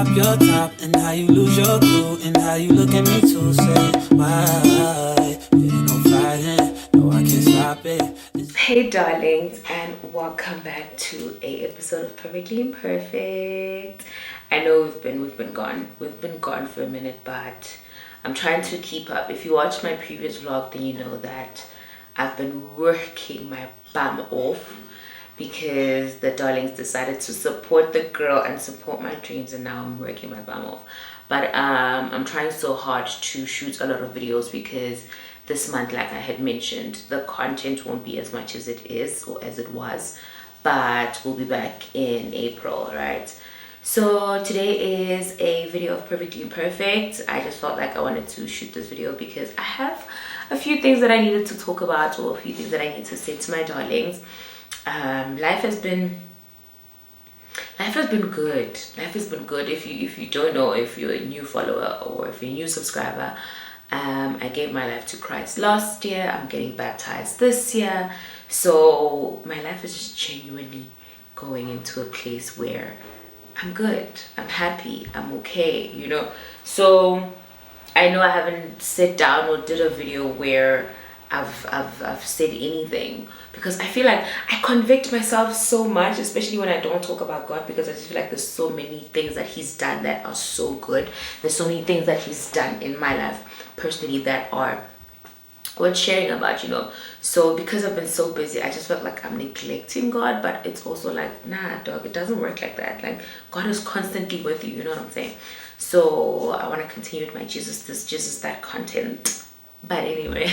drop your top, and how you lose your cool, and how you look at me to say why. Ain't no fighting, no I can't stop it. Hey darlings, and welcome back to a episode of Perfectly Imperfect. I know we've been gone for a minute, but I'm trying to keep up. If you watched my previous vlog, then you know that I've been working my bum off because the darlings decided to support the girl and support my dreams, and now I'm working my bum off. But I'm trying so hard to shoot a lot of videos because this month, like I had mentioned, the content won't be as much as it is or as it was, but we'll be back in April, right? So today is a video of Perfectly Imperfect. I just felt like I wanted to shoot this video because I have a few things that I needed to talk about, or a few things that I need to say to my darlings. Life has been good. Life has been good. If you don't know, if you're a new follower or if you're a new subscriber, I gave my life to Christ last year. I'm getting baptized this year. So my life is just genuinely going into a place where I'm good, I'm happy, I'm okay, you know. So I know I haven't sat down or did a video where I've said anything, because I feel like I convict myself so much, especially when I don't talk about God, because I just feel like there's so many things that he's done that are so good. There's so many things that he's done in my life personally that are worth sharing about, you know. So because I've been so busy, I just felt like I'm neglecting God, but it's also like, nah dog, it doesn't work like that. Like, God is constantly with you, you know what I'm saying? So I want to continue with my Jesus that content. But anyway,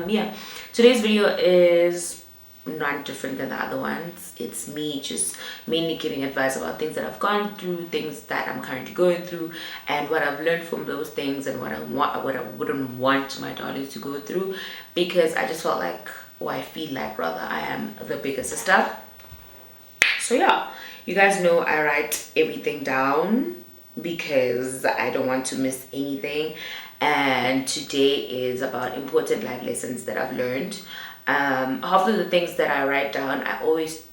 yeah, today's video is not different than the other ones. It's me just mainly giving advice about things that I've gone through, things that I'm currently going through, and what I've learned from those things, and what I wouldn't want my darlings to go through, because I just felt like, or I feel like rather, I am the bigger sister. So yeah, you guys know I write everything down because I don't want to miss anything. And today is about important life lessons that I've learned. Half of the things that I write down, I always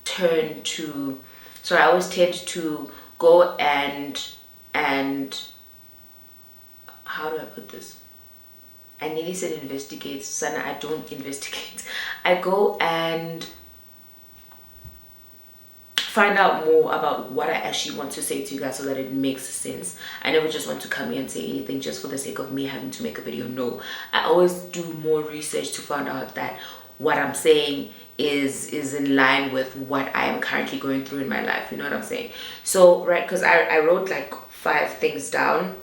tend to go and how do I put this? I nearly said investigate. Sana, I don't investigate. I go and find out more about what I actually want to say to you guys so that it makes sense. I never just want to come here and say anything just for the sake of me having to make a video. No, I always do more research to find out that what I'm saying is in line with what I am currently going through in my life, you know what I'm saying? So right, because I wrote like 5 things down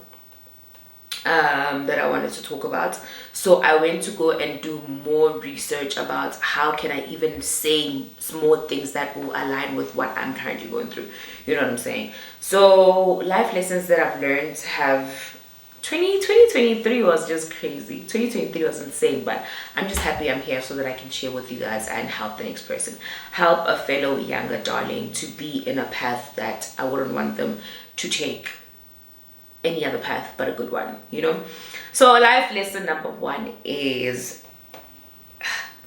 that I wanted to talk about. So I went to go and do more research about how can I even say small things that will align with what I'm currently going through, you know what I'm saying? So life lessons that I've learned have 2023 was just crazy. 2023 was insane, but I'm just happy I'm here so that I can share with you guys and help the next person, help a fellow younger darling to be in a path that I wouldn't want them to take any other path but a good one, you know. So life lesson number 1 is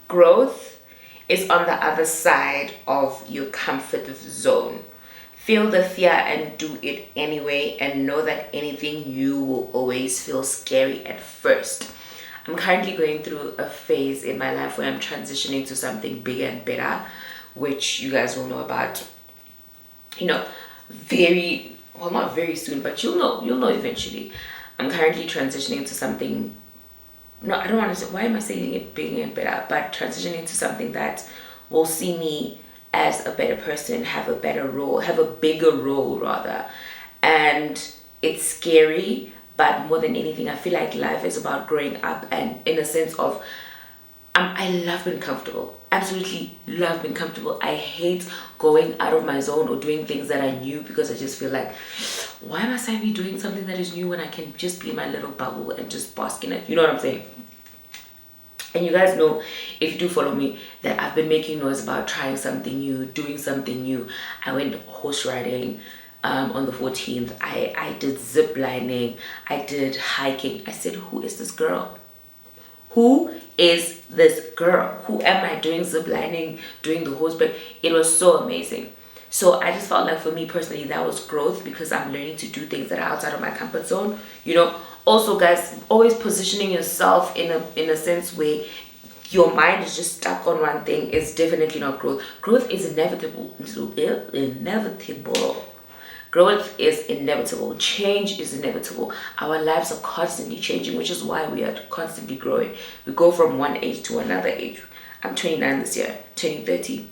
growth is on the other side of your comfort zone. Feel the fear and do it anyway, and know that anything you will always feel scary at first. I'm currently going through a phase in my life where I'm transitioning to something bigger and better, which you guys will know about, you know, well, not very soon, but you'll know eventually. I'm currently transitioning to something, no, I don't want to say, why am I saying it bigger and better, but transitioning to something that will see me as a better person, have a better role, have a bigger role rather. And it's scary, but more than anything, I feel like life is about growing up, and in a sense of I love being comfortable. Absolutely love being comfortable. I hate going out of my zone or doing things that are new, because I just feel like, why must I be doing something that is new when I can just be in my little bubble and just bask in it? You know what I'm saying? And you guys know, if you do follow me, that I've been making noise about trying something new, doing something new. I went horse riding on the 14th. I did zip lining. I did hiking. I said, who is this girl? Who is this girl? Who am I doing zip lining, doing the horseback? It was so amazing. So I just felt like for me personally that was growth, because I'm learning to do things that are outside of my comfort zone, you know. Also guys, always positioning yourself in a sense where your mind is just stuck on one thing is definitely not growth. Growth is inevitable. Growth is inevitable. Change is inevitable. Our lives are constantly changing, which is why we are constantly growing. We go from one age to another age. I'm 29 this year, turning 30.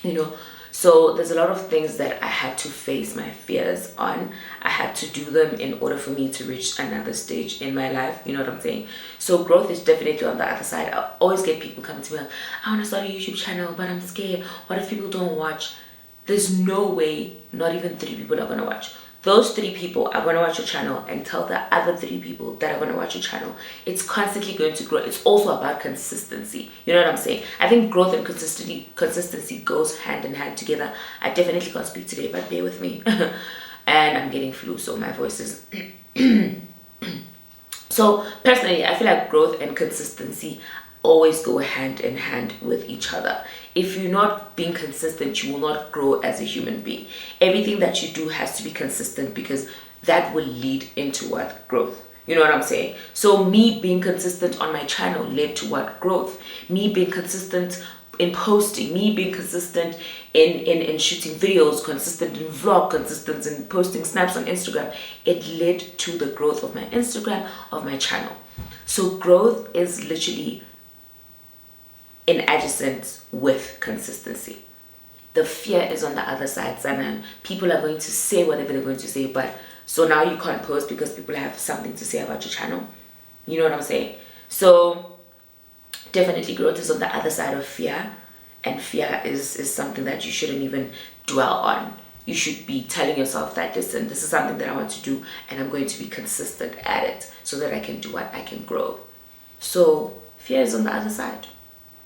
You know, so there's a lot of things that I had to face my fears on. I had to do them in order for me to reach another stage in my life. You know what I'm saying? So growth is definitely on the other side. I always get people coming to me like, I want to start a YouTube channel, but I'm scared. What if people don't watch? There's no way not even 3 people are going to watch. Those 3 people are going to watch your channel and tell the other 3 people that are going to watch your channel. It's constantly going to grow. It's also about consistency. You know what I'm saying? I think growth and consistency goes hand in hand together. I definitely can't speak today, but bear with me. And I'm getting flu, so my voice is... So personally, I feel like growth and consistency always go hand in hand with each other. If you're not being consistent, you will not grow as a human being. Everything that you do has to be consistent, because that will lead into what? Growth. You know what I'm saying? So me being consistent on my channel led to what? Growth. Me being consistent in posting, me being consistent in shooting videos, consistent in vlog, consistent in posting snaps on Instagram, it led to the growth of my Instagram, of my channel. So growth is literally in adjacent with consistency. The fear is on the other side, and people are going to say whatever they're going to say, but so now you can't post because people have something to say about your channel. You know what I'm saying? So definitely growth is on the other side of fear, and fear is something that you shouldn't even dwell on. You should be telling yourself that, listen, this is something that I want to do, and I'm going to be consistent at it so that I can do what I can grow. So fear is on the other side.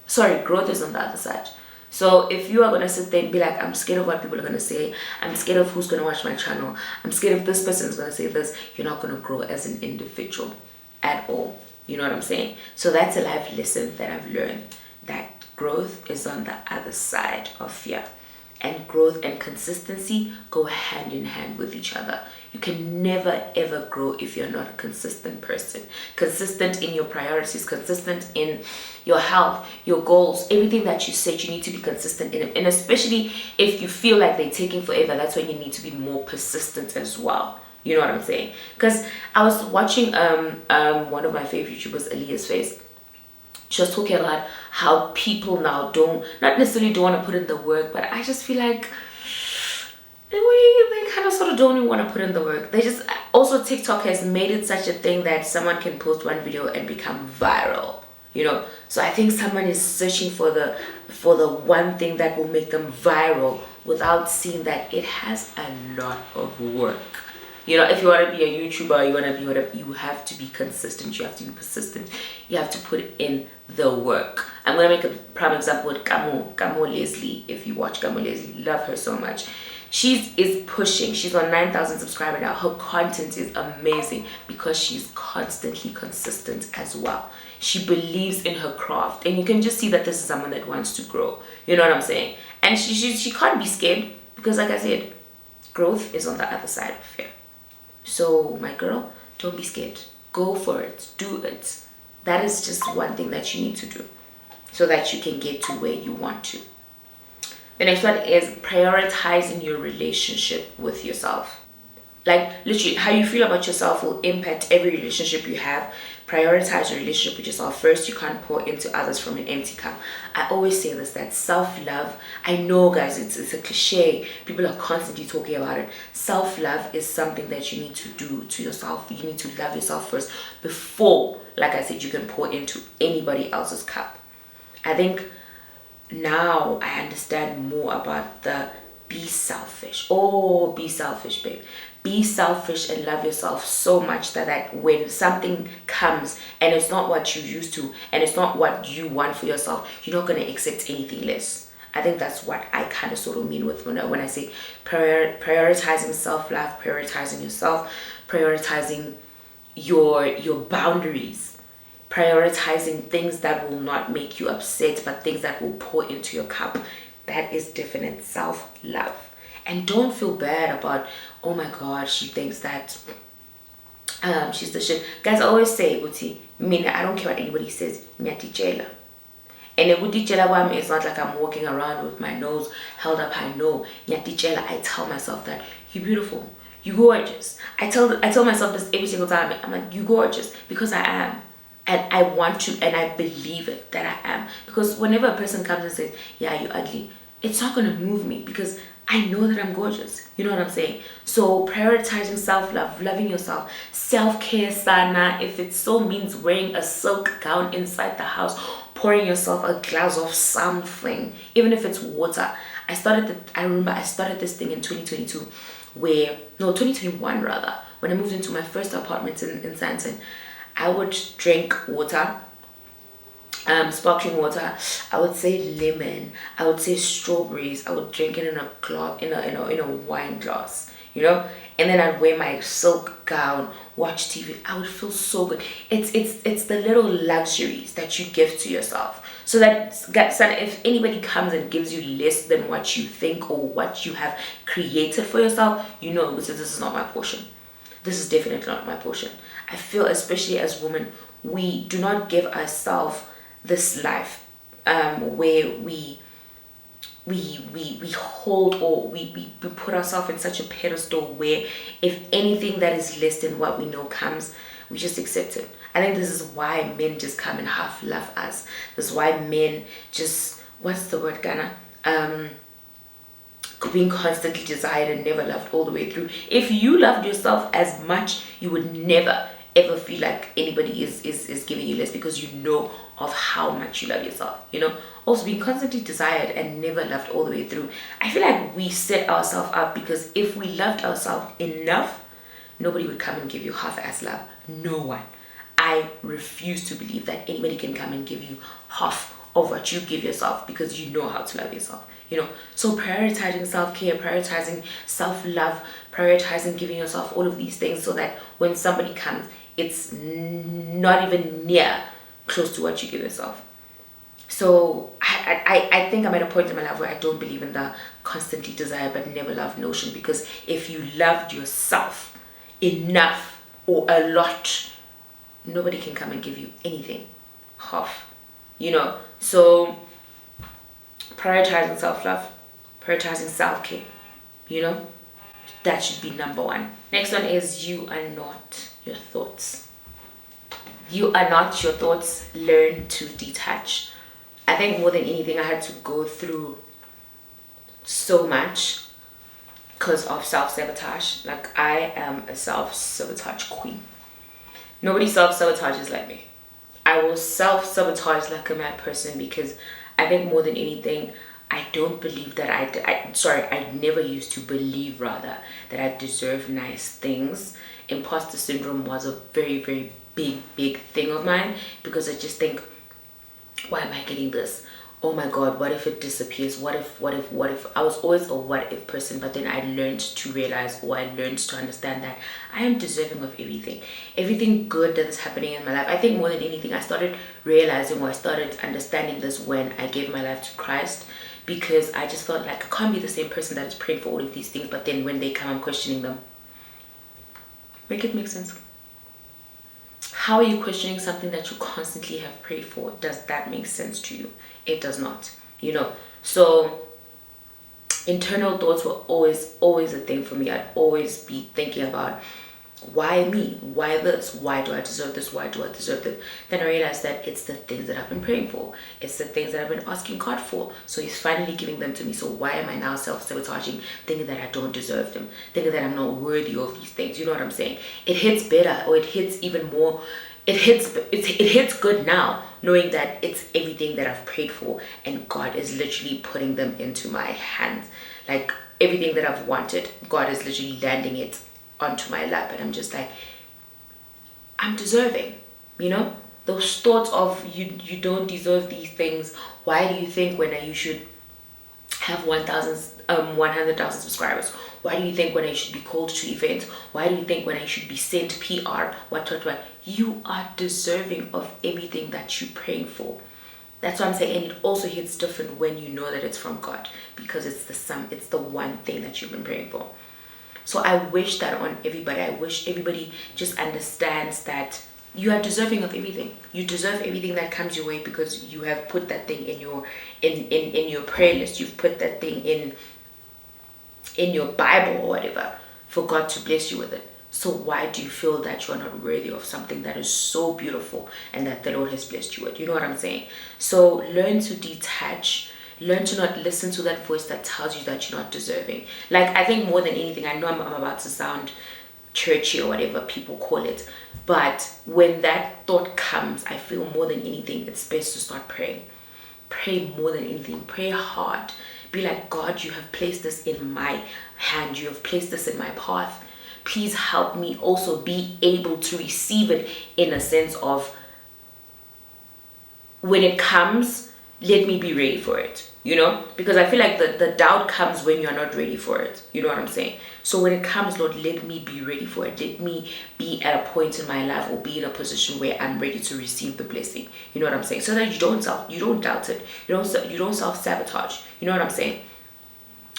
Sorry, growth is on the other side. So if you are going to sit there and be like, I'm scared of what people are going to say, I'm scared of who's going to watch my channel, I'm scared if this person is going to say this, you're not going to grow as an individual at all. You know what I'm saying? So that's a life lesson that I've learned, that growth is on the other side of fear. And growth and consistency go hand in hand with each other. You can never ever grow if you're not a consistent person. Consistent in your priorities, consistent in your health, your goals, everything that you set, you need to be consistent in it. And especially if you feel like they're taking forever, that's when you need to be more persistent as well. You know what I'm saying? Because I was watching one of my favorite YouTubers, Aaliyah's Face. She was talking about how people now not necessarily don't want to put in the work, but I just feel like they kind of sort of don't even want to put in the work. They just, also TikTok has made it such a thing that someone can post one video and become viral, you know. So I think someone is searching for the one thing that will make them viral without seeing that it has a lot of work. You know, if you want to be a YouTuber, you want to be whatever, you have to be consistent, you have to be persistent, you have to put in the work. I'm going to make a prime example with Kamo Leslie. If you watch Kamo Leslie, love her so much. She is pushing, she's on 9,000 subscribers now. Her content is amazing because she's constantly consistent as well. She believes in her craft, and you can just see that this is someone that wants to grow. You know what I'm saying? And she can't be scared, because like I said, growth is on the other side of fear. So my girl, don't be scared. Go for it. Do it. That is just one thing that you need to do so that you can get to where you want to. The next one is prioritizing your relationship with yourself. Like literally, how you feel about yourself will impact every relationship you have. Prioritize your relationship with yourself first. You can't pour into others from an empty cup. I always say this, that self-love, I know guys, it's a cliche. People are constantly talking about it. Self-love is something that you need to do to yourself. You need to love yourself first before, like I said, you can pour into anybody else's cup. I think now I understand more about the be selfish. Oh, be selfish, babe. Be selfish and love yourself so much that when something comes and it's not what you used to and it's not what you want for yourself, you're not going to accept anything less. I think that's what I kind of sort of mean with when I say prioritizing self-love, prioritizing yourself, prioritizing your boundaries, prioritizing things that will not make you upset, but things that will pour into your cup. That is definite self-love. And don't feel bad about, oh my god, she thinks that she's the shit. Guys, I always say, Uti, I don't care what anybody says, nyatichela. And it's not like I'm walking around with my nose held up high. No, nyatichela, I tell myself that you're beautiful, you're gorgeous. I tell myself this every single time. I'm like, you're gorgeous, because I am. And I want to, and I believe it that I am. Because whenever a person comes and says, yeah, you're ugly, it's not going to move me, because I know that I'm gorgeous. You know what I'm saying? So prioritizing self-love, loving yourself, self-care, sana. If it so means wearing a silk gown inside the house, pouring yourself a glass of something, even if it's water. I remember I started this thing in 2022, 2021 rather, when I moved into my first apartment in Santon. I would drink water, sparkling water. I would say lemon. I would say strawberries. I would drink it in a glass, in a wine glass, you know. And then I'd wear my silk gown, watch TV. I would feel so good. It's the little luxuries that you give to yourself. So that if anybody comes and gives you less than what you think or what you have created for yourself, you know, this is not my portion. This is definitely not my portion. I feel, especially as women, we do not give ourselves this life where we hold, or we put ourselves in such a pedestal where if anything that is less than what we know comes, we just accept it. I think this is why men just come and half love us. This is why men just, what's the word, Ghana? Being constantly desired and never loved all the way through. If you loved yourself as much, you would never ever feel like anybody is giving you less, because you know of how much you love yourself, you know. Also, being constantly desired and never loved all the way through, I feel like we set ourselves up, because if we loved ourselves enough, nobody would come and give you half-ass love. No one. I refuse to believe that anybody can come and give you half of what you give yourself, because you know how to love yourself, you know. So prioritizing self-care, prioritizing self-love, prioritizing giving yourself all of these things, so that when somebody comes, it's not even near close to what you give yourself. So I think I'm at a point in my life where I don't believe in the constantly desire but never love notion, because if you loved yourself enough or a lot, nobody can come and give you anything half, you know. So prioritizing self-love, prioritizing self-care, you know, that should be number one. Next one is, you are not your thoughts. You are not your thoughts. Learn to detach. I think more than anything, I had to go through so much because of self-sabotage. Like, I am a self-sabotage queen. Nobody self-sabotages like me. I will self-sabotage like a mad person, because I think more than anything, I don't believe that I never used to believe, rather, that I deserve nice things. Imposter syndrome was a very, very big thing of mine, because I just think, why am I getting this? Oh my god, what if it disappears? What if I was always a what if person. But then I learned to realize, or I learned to understand, that I am deserving of everything good that is happening in my life. I think more than anything, I started realizing, or I started understanding this when I gave my life to Christ, because I just felt like I can't be the same person that is praying for all of these things, but then when they come, I'm questioning them. Make it make sense. How are you questioning something that you constantly have prayed for? Does that make sense to you? It does not, you know. So internal thoughts were always a thing for me. I'd always be thinking about, why me? Why this? Why do I deserve this? Why do I deserve this? Then I realized that it's the things that I've been praying for. It's the things that I've been asking God for. So he's finally giving them to me. So why am I now self-sabotaging, thinking that I don't deserve them, thinking that I'm not worthy of these things? You know what I'm saying? It hits better, or it hits even more. It hits good now, knowing that it's everything that I've prayed for, and God is literally putting them into my hands. Like, everything that I've wanted, God is literally landing it onto my lap, and I'm just like, I'm deserving, you know. Those thoughts of you don't deserve these things. Why do you think when you should have 100,000 subscribers? Why do you think when I should be called to events? Why do you think when I should be sent PR? What? You are deserving of everything that you're praying for. That's what I'm saying. And it also hits different when you know that it's from God, because it's the one thing that you've been praying for. So I wish that on everybody. I wish everybody just understands that you are deserving of everything. You deserve everything that comes your way, because you have put that thing in your prayer list. You've put that thing in your Bible or whatever for God to bless you with it. So why do you feel that you're not worthy of something that is so beautiful and that the Lord has blessed you with? You know what I'm saying? So learn to detach. Learn to not listen to that voice that tells you that you're not deserving. Like, I think more than anything, I know I'm about to sound churchy or whatever people call it, but when that thought comes, I feel more than anything, it's best to start praying. Pray more than anything. Pray hard. Be like, God, you have placed this in my hand. You have placed this in my path. Please help me also be able to receive it, in a sense of, when it comes, let me be ready for it, because I feel like the doubt comes when you're not ready for it. You know what I'm saying? So when it comes, Lord, let me be ready for it. Let me be at a point in my life, or be in a position where I'm ready to receive the blessing. You know what I'm saying? So that you don't doubt it. You don't self-sabotage. You know what I'm saying?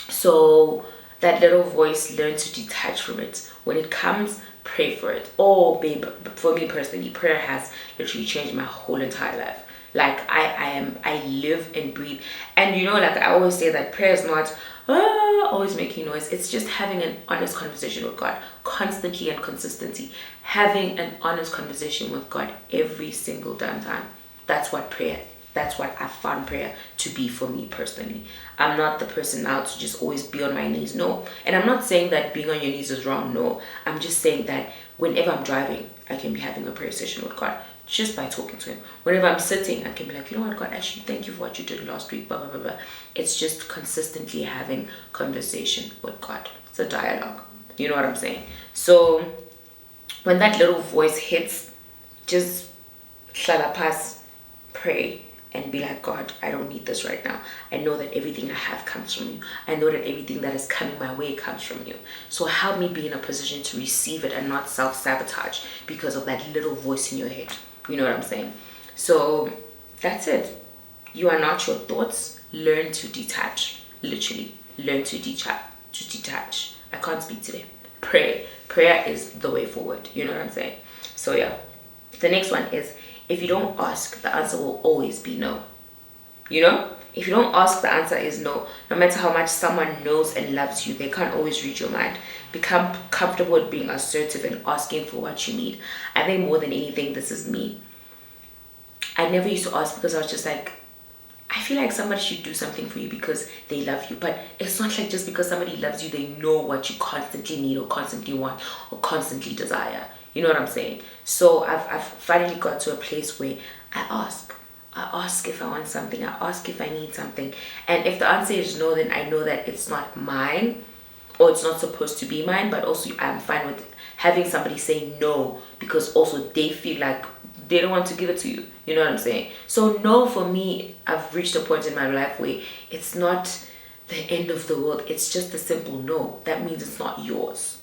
So that little voice, learn to detach from it. When it comes, pray for it. Oh, babe, for me personally, prayer has literally changed my whole entire life. Like, I live and breathe. And like I always say, that prayer is not always making noise. It's just having an honest conversation with God, constantly and consistently. Having an honest conversation with God every single damn time. That's what I found prayer to be for me personally. I'm not the person now to just always be on my knees. No. And I'm not saying that being on your knees is wrong. No. I'm just saying that whenever I'm driving, I can be having a prayer session with God, just by talking to him. Whenever I'm sitting, I can be like, you know what, God, actually, thank you for what you did last week, blah, blah, blah, blah. It's just consistently having conversation with God. It's a dialogue. You know what I'm saying? So when that little voice hits, just pass, pray, and be like, God, I don't need this right now. I know that everything I have comes from you. I know that everything that is coming my way comes from you. So help me be in a position to receive it and not self-sabotage because of that little voice in your head. You know what I'm saying? So that's it. You are not your thoughts. Learn to detach. Literally, learn to detach. I can't speak today. Pray. Prayer is the way forward. You know what I'm saying? So yeah. The next one is, if you don't ask, the answer will always be no. If you don't ask, the answer is no. No matter how much someone knows and loves you, they can't always read your mind. Become comfortable with being assertive and asking for what you need. I think more than anything, this is me. I never used to ask because I was just like, I feel like somebody should do something for you because they love you. But it's not like just because somebody loves you, they know what you constantly need or constantly want or constantly desire. You know what I'm saying? So I've finally got to a place where I ask if I want something. I ask if I need something. And if the answer is no, then I know that it's not mine, or it's not supposed to be mine. But also I'm fine with having somebody say no, because also they feel like they don't want to give it to you. You know what I'm saying? So no, for me, I've reached a point in my life where it's not the end of the world. It's just a simple no. That means it's not yours.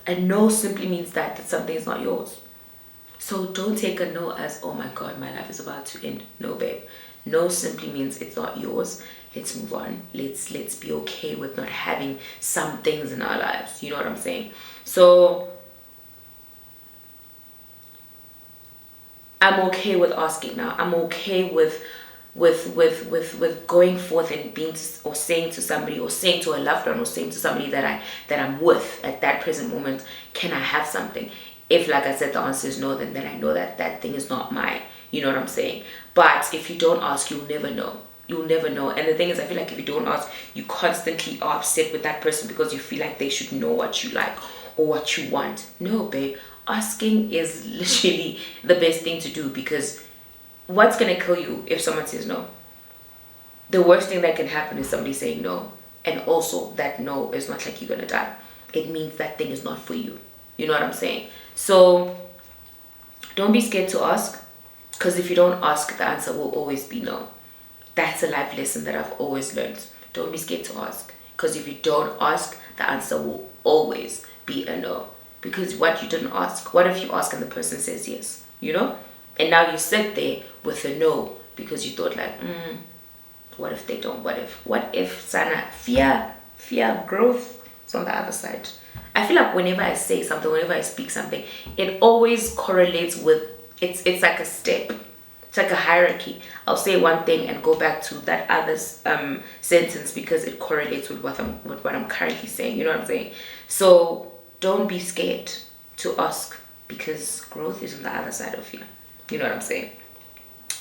A no simply means that something is not yours. So don't take a no as, oh my God, my life is about to end. No, babe. No simply means it's not yours. Let's move on. Let's be okay with not having some things in our lives. You know what I'm saying? So I'm okay with asking now. I'm okay with going forth and being or saying to somebody, or saying to a loved one, or saying to somebody that I'm with at that present moment, can I have something? If, like I said, the answer is no, then I know that that thing is not mine. You know what I'm saying? But if you don't ask, you'll never know. You'll never know. And the thing is, I feel like if you don't ask, you constantly are upset with that person because you feel like they should know what you like or what you want. No, babe. Asking is literally the best thing to do, because what's going to kill you if someone says no? The worst thing that can happen is somebody saying no. And also, that no is not like you're going to die. It means that thing is not for you. You know what I'm saying? So don't be scared to ask, because if you don't ask, the answer will always be no. That's a life lesson that I've always learned. Don't be scared to ask, because if you don't ask, the answer will always be a no. Because what you didn't ask, what if you ask and the person says yes? And now you sit there with a no because you thought like, what if they don't? What if Sana fear growth is on the other side? I feel like whenever I say something, whenever I speak something, it always correlates with it's like a step. It's like a hierarchy. I'll say one thing and go back to that other sentence because it correlates with what I'm currently saying. You know what I'm saying? So don't be scared to ask because growth is on the other side of fear. You know what I'm saying?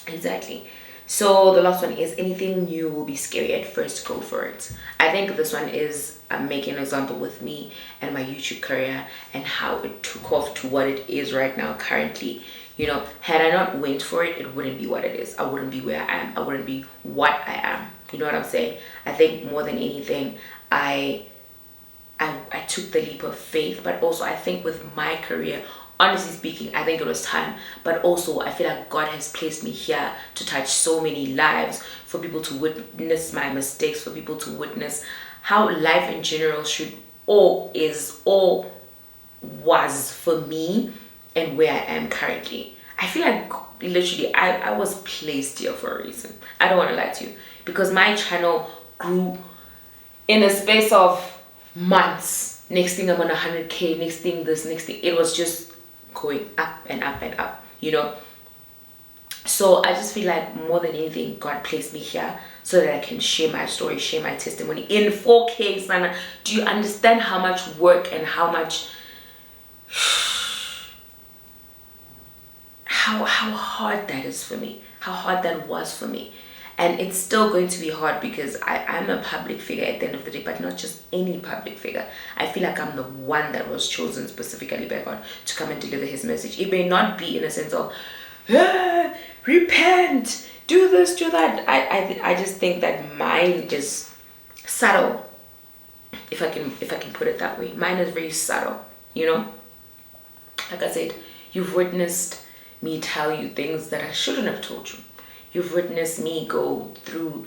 Exactly. So the last one is anything new will be scary at first, go for it. I think this one is making an example with me and my YouTube career and how it took off to what it is right now currently. You know, had I not went for it, it wouldn't be what it is. I wouldn't be where I am. I wouldn't be what I am. You know what I'm saying? I think more than anything, I took the leap of faith, but also I think with my career, honestly speaking, I think it was time, but also I feel like God has placed me here to touch so many lives, for people to witness my mistakes, for people to witness how life in general was for me and where I am currently. I feel like literally I was placed here for a reason. I don't want to lie to you, because my channel grew in a space of months. Next thing I'm on 100k, next thing this, next thing, it was just going up and up and up, you know. So I just feel like more than anything, God placed me here so that I can share my story, share my testimony in 4K. Sana, do you understand how much work and how much how hard that is for me, how hard that was for me? And it's still going to be hard because I'm a public figure at the end of the day, but not just any public figure. I feel like I'm the one that was chosen specifically by God to come and deliver his message. It may not be in a sense of, repent, do this, do that. I just think that mine is subtle, if I can put it that way. Mine is very subtle, you know. Like I said, you've witnessed me tell you things that I shouldn't have told you. You've witnessed me go through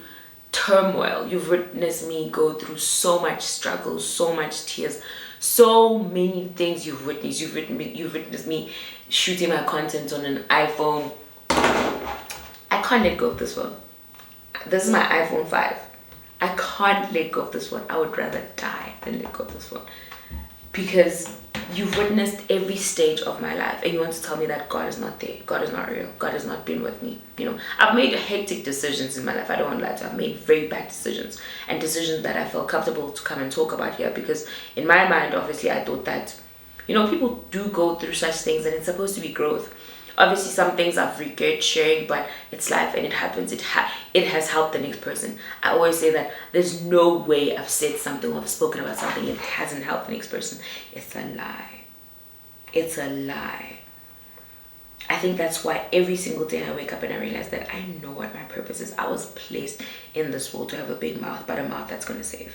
turmoil. You've witnessed me go through so much struggle, so much tears, so many things you've witnessed. You've witnessed me shooting my content on an iPhone. I can't let go of this phone. This is my iPhone 5. I can't let go of this one. I would rather die than let go of this one. Because you've witnessed every stage of my life and you want to tell me that God is not there, God is not real, God has not been with me. You know, I've made hectic decisions in my life. I don't want to lie to you. I've made very bad decisions, and decisions that I felt comfortable to come and talk about here, because in my mind, obviously, I thought that, you know, people do go through such things and it's supposed to be growth. Obviously, some things I've regret sharing, but it's life and it happens. It has helped the next person. I always say that there's no way I've said something or I've spoken about something it hasn't helped the next person. It's a lie. It's a lie. I think that's why every single day I wake up and I realize that I know what my purpose is. I was placed in this world to have a big mouth, but a mouth that's going to save.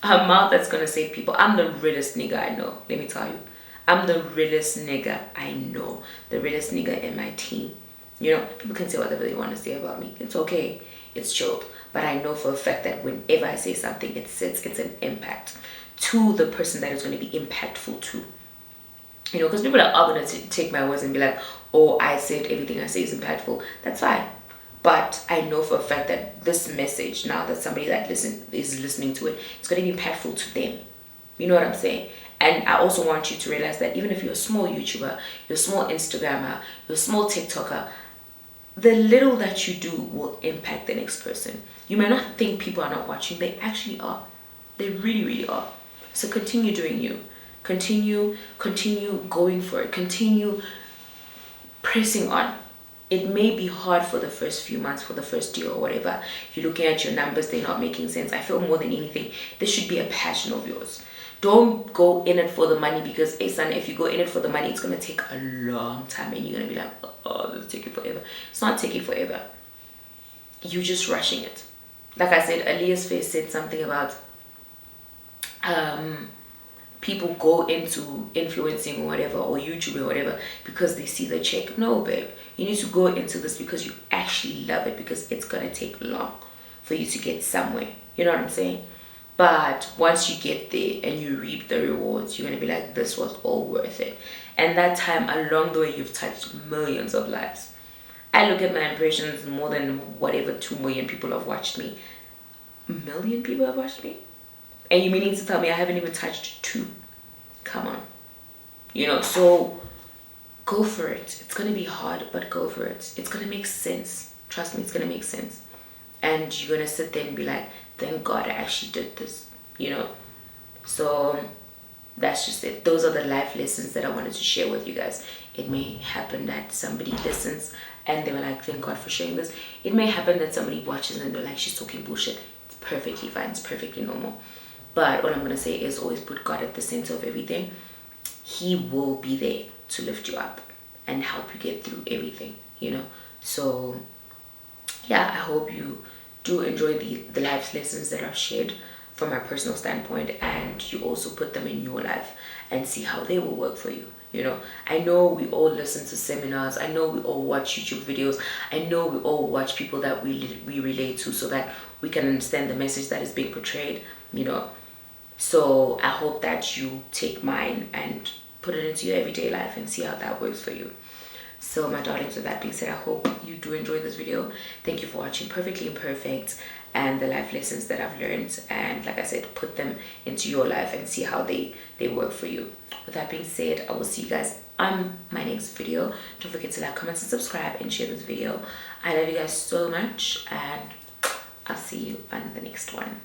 A mouth that's going to save people. I'm the realest nigga I know, let me tell you. I'm the realest nigga I know. The realest nigga in my team. You know, people can say whatever they want to say about me. It's okay. It's chilled. But I know for a fact that whenever I say something, it's an impact to the person that is going to be impactful to. You know, because people are going to take my words and be like, oh, I said everything I say is impactful. That's fine. But I know for a fact that this message, now that somebody that is listening to it, it's going to be impactful to them. You know what I'm saying? And I also want you to realize that even if you're a small YouTuber, you're a small Instagrammer, you're a small TikToker, the little that you do will impact the next person. You may not think people are not watching. They actually are. They really, really are. So continue doing you. Continue going for it. Continue pressing on. It may be hard for the first few months, for the first year or whatever. You're looking at your numbers, they're not making sense. I feel more than anything, this should be a passion of yours. Don't go in it for the money, because hey son, if you go in it for the money, it's going to take a long time and you're going to be like, oh, this is taking forever. It's not taking forever. You're just rushing it. Like I said, Aaliyah's face said something about people go into influencing or whatever, or YouTube or whatever, because they see the check. No, babe. You need to go into this because you actually love it, because it's going to take long for you to get somewhere. You know what I'm saying? But once you get there and you reap the rewards, you're going to be like, this was all worth it. and that time along the way you've touched millions of lives. I look at my impressions, more than whatever 2 million people have watched me. A million people have watched me? And you meaning to tell me I haven't even touched 2? Come on. You know, so go for it. It's going to be hard, but go for it. It's going to make sense. Trust me, it's going to make sense. And you're going to sit there and be like, thank God I actually did this, you know. So that's just it. Those are the life lessons that I wanted to share with you guys. It may happen that somebody listens and they were like, thank God for sharing this. It may happen that somebody watches and they're like, she's talking bullshit. It's perfectly fine. It's perfectly normal. But what I'm going to say is always put God at the center of everything. He will be there to lift you up and help you get through everything, you know. So yeah, I hope you do enjoy the life lessons that I've shared from my personal standpoint, and you also put them in your life and see how they will work for you. You know, I know we all listen to seminars, I know we all watch YouTube videos, I know we all watch people that we relate to, so that we can understand the message that is being portrayed, you know. So I hope that you take mine and put it into your everyday life and see how that works for you. So my darlings, with that being said, I hope you do enjoy this video. Thank you for watching Perfectly Imperfect and the life lessons that I've learned, and like I said, put them into your life and see how they work for you. With that being said, I will see you guys on my next video. Don't forget to like, comment, and subscribe, and share this video. I love you guys so much, and I'll see you on the next one.